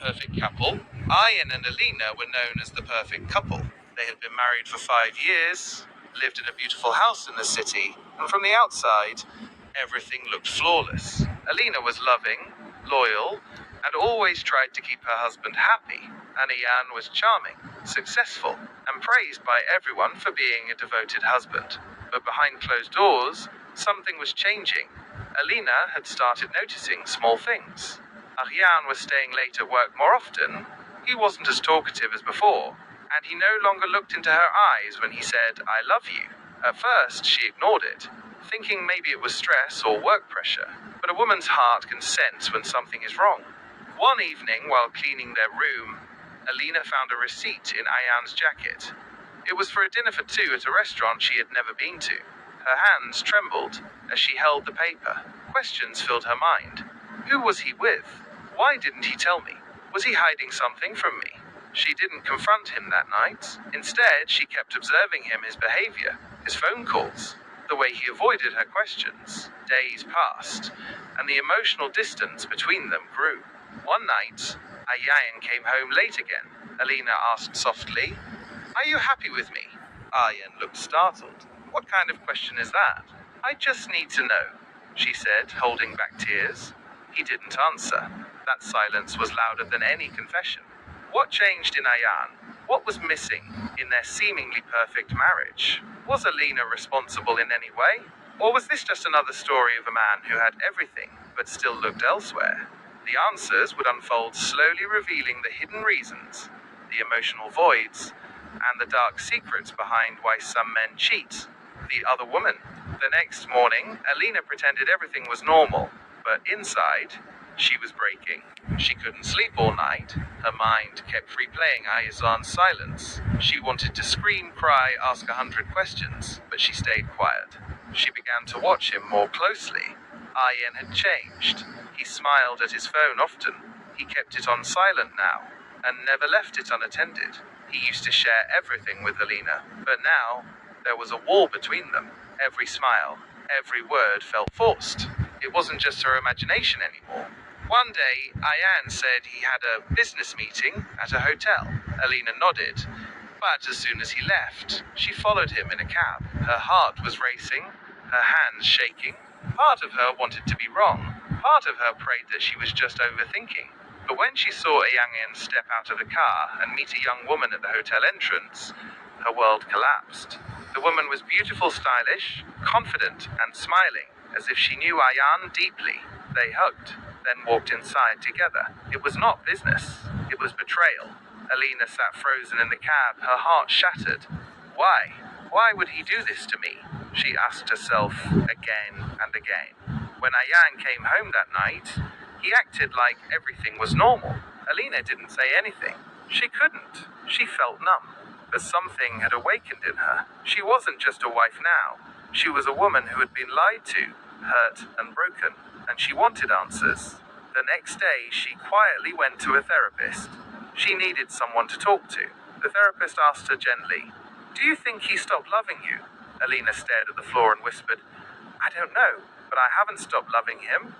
perfect couple. Ayaan and Alina were known as the perfect couple. They had been married for 5 years, lived in a beautiful house in the city, and from the outside, everything looked flawless. Alina was loving, loyal, and always tried to keep her husband happy. And Ayaan was charming, successful, and praised by everyone for being a devoted husband. But behind closed doors, something was changing. Alina had started noticing small things. Ayaan was staying late at work more often. He wasn't as talkative as before, and he no longer looked into her eyes when he said, "I love you." At first, she ignored it, thinking maybe it was stress or work pressure. But a woman's heart can sense when something is wrong. One evening, while cleaning their room, Alina found a receipt in Ayaan's jacket. It was for a dinner for two at a restaurant she had never been to. Her hands trembled as she held the paper. Questions filled her mind. Who was he with? Why didn't he tell me? Was he hiding something from me? She didn't confront him that night. Instead, she kept observing his behavior, his phone calls, the way he avoided her questions. Days passed, and the emotional distance between them grew. One night, Ayaan came home late again. Alina asked softly, "Are you happy with me?" Ayaan looked startled. "What kind of question is that?" "I just need to know," she said, holding back tears. He didn't answer. That silence was louder than any confession. What changed in Ayaan? What was missing in their seemingly perfect marriage? Was Alina responsible in any way? Or was this just another story of a man who had everything but still looked elsewhere? The answers would unfold, slowly revealing the hidden reasons, the emotional voids, and the dark secrets behind why some men cheat the other woman. The next morning, Alina pretended everything was normal, but inside, she was breaking. She couldn't sleep all night. Her mind kept replaying Ayaan's silence. She wanted to scream, cry, ask 100 questions, but she stayed quiet. She began to watch him more closely. Ayaan had changed. He smiled at his phone often. He kept it on silent now, and never left it unattended. He used to share everything with Alina, but now, there was a wall between them. Every smile, every word felt forced. It wasn't just her imagination anymore. One day, Ayaan said he had a business meeting at a hotel. Alina nodded, but as soon as he left, she followed him in a cab. Her heart was racing, her hands shaking. Part of her wanted to be wrong. Part of her prayed that she was just overthinking. But when she saw Ayaan step out of the car and meet a young woman at the hotel entrance, her world collapsed. The woman was beautiful, stylish, confident, and smiling, as if she knew Ayaan deeply. They hugged, then walked inside together. It was not business. It was betrayal. Alina sat frozen in the cab, her heart shattered. Why? Why would he do this to me? She asked herself again and again. When Ayaan came home that night, he acted like everything was normal. Alina didn't say anything. She couldn't. She felt numb. But something had awakened in her. She wasn't just a wife now. She was a woman who had been lied to, hurt, and broken, and she wanted answers. The next day, she quietly went to a therapist. She needed someone to talk to. The therapist asked her gently, "Do you think he stopped loving you?" Alina stared at the floor and whispered, "I don't know, but I haven't stopped loving him,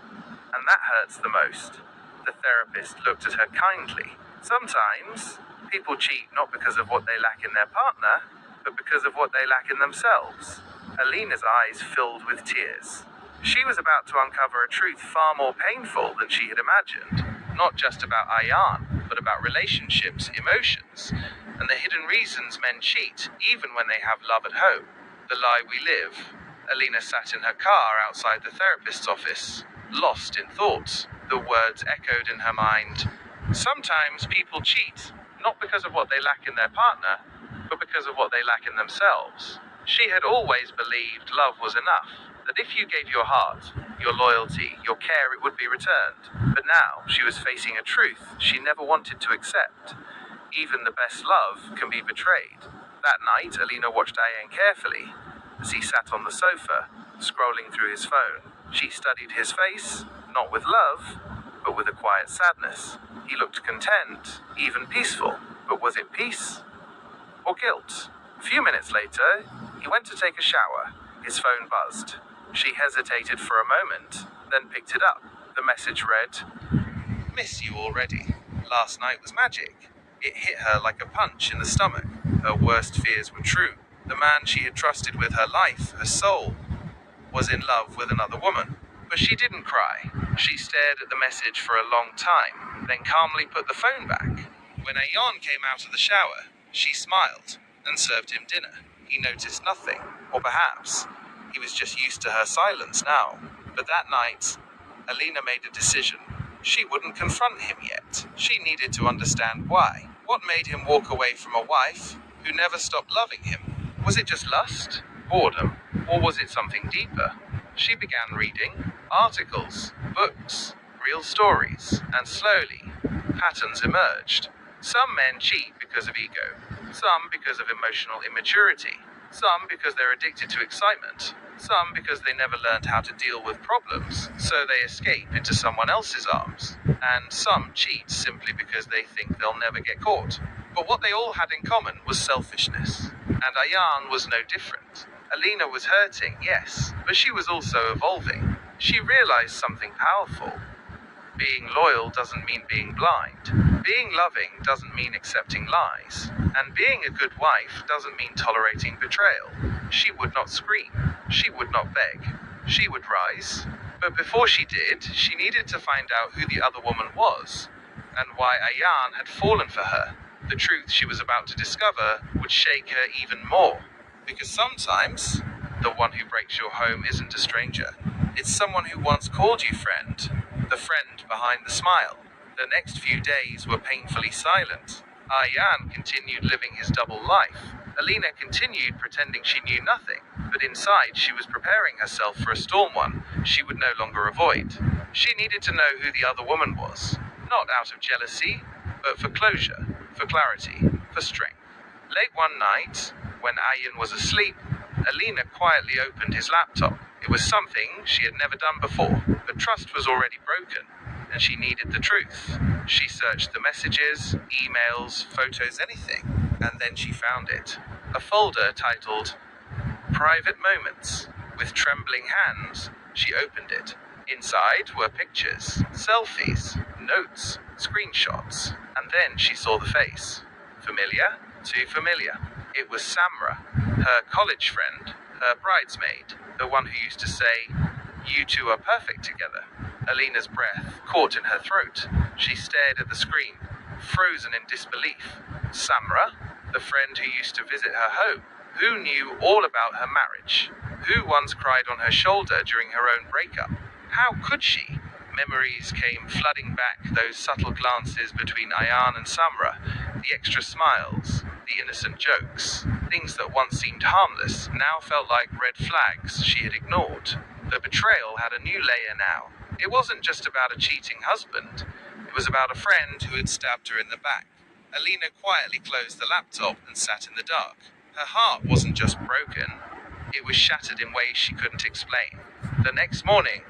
and that hurts the most." The therapist looked at her kindly. Sometimes, people cheat not because of what they lack in their partner, but because of what they lack in themselves. Alina's eyes filled with tears. She was about to uncover a truth far more painful than she had imagined. Not just about Ayaan, but about relationships, emotions, and the hidden reasons men cheat, even when they have love at home. The lie we live. Alina sat in her car outside the therapist's office, lost in thoughts. The words echoed in her mind. Sometimes people cheat, not because of what they lack in their partner, but because of what they lack in themselves. She had always believed love was enough, that if you gave your heart, your loyalty, your care, it would be returned. But now she was facing a truth she never wanted to accept. Even the best love can be betrayed. That night, Alina watched Ayaan carefully as he sat on the sofa, scrolling through his phone. She studied his face, not with love, but with a quiet sadness. He looked content, even peaceful. But was it peace or guilt? A few minutes later, he went to take a shower. His phone buzzed. She hesitated for a moment, then picked it up. The message read, "Miss you already." Last night was magic. It hit her like a punch in the stomach. Her worst fears were true. The man she had trusted with her life, her soul, was in love with another woman. But she didn't cry. She stared at the message for a long time, then calmly put the phone back. When Ayaan came out of the shower, she smiled and served him dinner. He noticed nothing, or perhaps he was just used to her silence now. But that night, Alina made a decision. She wouldn't confront him yet. She needed to understand why. What made him walk away from a wife who never stopped loving him? Was it just lust, boredom, or was it something deeper? She began reading articles, books, real stories, and slowly, patterns emerged. Some men cheat because of ego, some because of emotional immaturity, some because they're addicted to excitement, some because they never learned how to deal with problems, so they escape into someone else's arms, and some cheat simply because they think they'll never get caught. But what they all had in common was selfishness, and Ayaan was no different. Alina was hurting, yes, but she was also evolving. She realized something powerful. Being loyal doesn't mean being blind. Being loving doesn't mean accepting lies. And being a good wife doesn't mean tolerating betrayal. She would not scream. She would not beg. She would rise. But before she did, she needed to find out who the other woman was, and why Ayaan had fallen for her. The truth she was about to discover would shake her even more. Because sometimes, the one who breaks your home isn't a stranger. It's someone who once called you friend. The friend behind the smile. The next few days were painfully silent. Ayaan continued living his double life. Alina continued pretending she knew nothing, but inside she was preparing herself for a storm one she would no longer avoid. She needed to know who the other woman was, not out of jealousy, but for closure, for clarity, for strength. Late one night, when Ayaan was asleep, Alina quietly opened his laptop. It was something she had never done before, but trust was already broken, and she needed the truth. She searched the messages, emails, photos, anything, and then she found it. A folder titled Private Moments. With trembling hands, she opened it. Inside were pictures, selfies, notes, screenshots, and then she saw the face. Familiar? Too familiar. It was Samra, her college friend, her bridesmaid, the one who used to say, "You two are perfect together." Alina's breath caught in her throat. She stared at the screen, frozen in disbelief. Samra, the friend who used to visit her home, who knew all about her marriage, who once cried on her shoulder during her own breakup. How could she? Memories came flooding back, those subtle glances between Ayaan and Samra, the extra smiles, the innocent jokes. Things that once seemed harmless now felt like red flags she had ignored. The betrayal had a new layer now. It wasn't just about a cheating husband. It was about a friend who had stabbed her in the back. Alina quietly closed the laptop and sat in the dark. Her heart wasn't just broken. It was shattered in ways she couldn't explain. The next morning,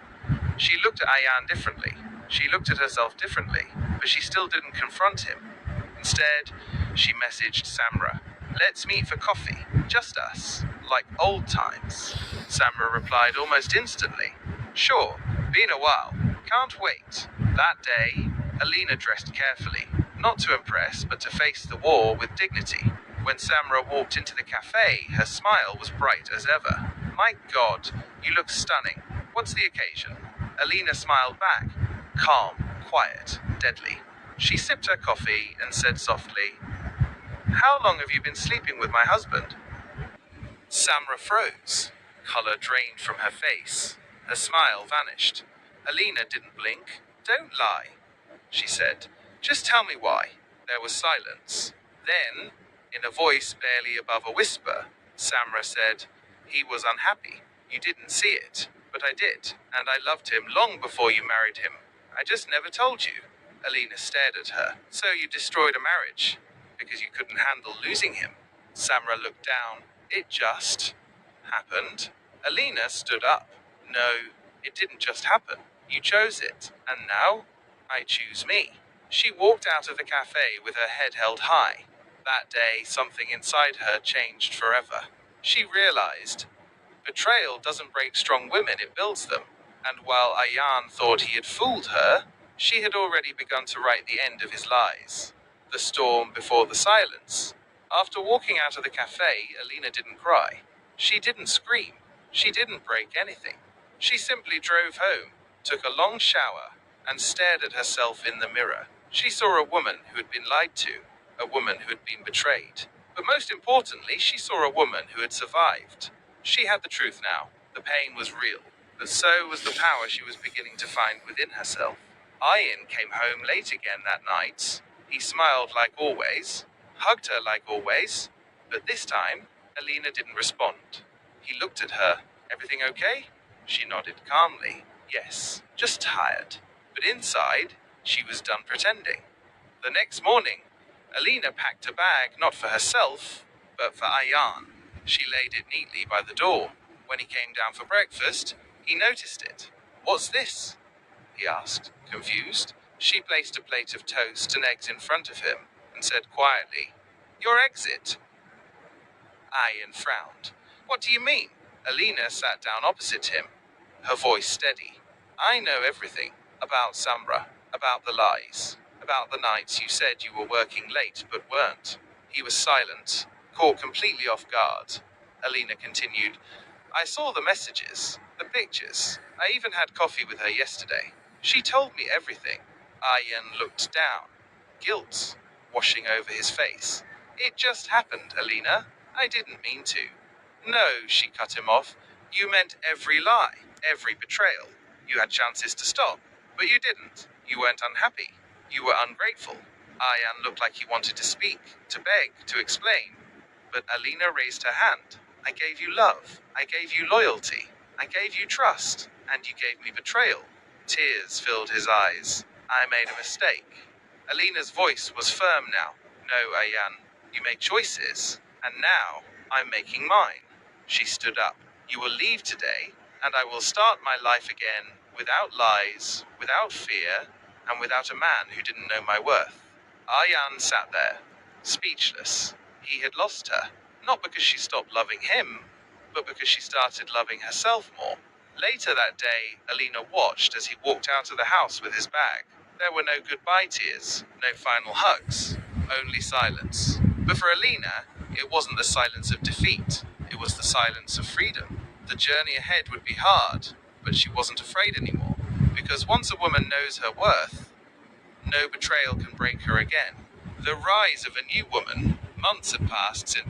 she looked at Ayaan differently. She looked at herself differently, but she still didn't confront him. Instead, she messaged Samra. "Let's meet for coffee, just us, like old times." Samra replied almost instantly. "Sure, been a while, can't wait." That day, Alina dressed carefully, not to impress, but to face the war with dignity. When Samra walked into the cafe, her smile was bright as ever. "My God, you look stunning. What's the occasion?" Alina smiled back, calm, quiet, deadly. She sipped her coffee and said softly, "How long have you been sleeping with my husband?" Samra froze. Color drained from her face. Her smile vanished. Alina didn't blink. "Don't lie," she said. "Just tell me why." There was silence. Then, in a voice barely above a whisper, Samra said, "He was unhappy. You didn't see it, but I did, and I loved him long before you married him. I just never told you." Alina stared at her. "So you destroyed a marriage because you couldn't handle losing him?" Samra looked down. "It just happened." Alina stood up. "No, it didn't just happen. You chose it, and now I choose me." She walked out of the cafe with her head held high. That day, something inside her changed forever. She realized betrayal doesn't break strong women, it builds them. And while Ayaan thought he had fooled her, She had already begun to write the end of his lies. The storm before the silence. After walking out of the cafe, Alina didn't cry. She didn't scream. She didn't break anything. She simply drove home, took a long shower, and stared at herself in the mirror. She saw a woman who had been lied to, a woman who had been betrayed. But most importantly, she saw a woman who had survived. She had the truth now. The pain was real, but so was the power she was beginning to find within herself. Ayaan came home late again that night. He smiled like always, hugged her like always, but this time, Alina didn't respond. He looked at her. Everything okay? She nodded calmly. Yes, just tired. But inside, she was done pretending. The next morning, Alina packed a bag not for herself, but for Ayaan. She laid it neatly by the door. When he came down for breakfast, he noticed it. What's this? He asked, confused. She placed a plate of toast and eggs in front of him and said quietly, "Your exit." Ayaan frowned. What do you mean? Alina sat down opposite him, her voice steady. I know everything. About Samra, about the lies, about the nights you said you were working late but weren't. He was silent, caught completely off guard. Alina continued, I saw the messages, the pictures. I even had coffee with her yesterday. She told me everything. Ayaan looked down, guilt washing over his face. It just happened, Alina. I didn't mean to. No, she cut him off. You meant every lie, every betrayal. You had chances to stop, but you didn't. You weren't unhappy. You were ungrateful. Ayaan looked like he wanted to speak, to beg, to explain. But Alina raised her hand. I gave you love. I gave you loyalty. I gave you trust. And you gave me betrayal. Tears filled his eyes. I made a mistake. Alina's voice was firm now. No, Ayaan, you make choices. And now, I'm making mine. She stood up. You will leave today, and I will start my life again, without lies, without fear, and without a man who didn't know my worth. Ayaan sat there, speechless. He had lost her, not because she stopped loving him, but because she started loving herself more. Later that day, Alina watched as he walked out of the house with his bag. There were no goodbye tears, no final hugs, only silence. But for Alina, it wasn't the silence of defeat, it was the silence of freedom. The journey ahead would be hard, but she wasn't afraid anymore, because once a woman knows her worth, no betrayal can break her again. The rise of a new woman. Months had passed since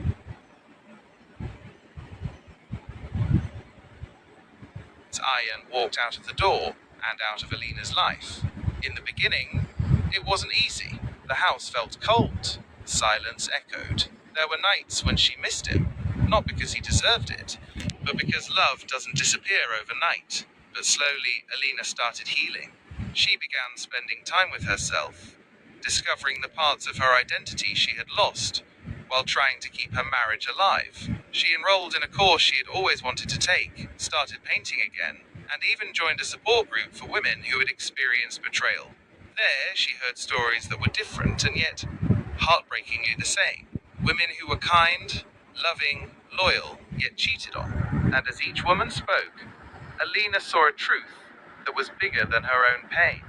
Ayaan walked out of the door and out of Alina's life. In the beginning, it wasn't easy. The house felt cold. Silence echoed. There were nights when she missed him, not because he deserved it, but because love doesn't disappear overnight. But slowly, Alina started healing. She began spending time with herself, discovering the parts of her identity she had lost, while trying to keep her marriage alive. She enrolled in a course she had always wanted to take, started painting again, and even joined a support group for women who had experienced betrayal. There, she heard stories that were different and yet heartbreakingly the same. Women who were kind, loving, loyal, yet cheated on. And as each woman spoke, Alina saw a truth that was bigger than her own pain.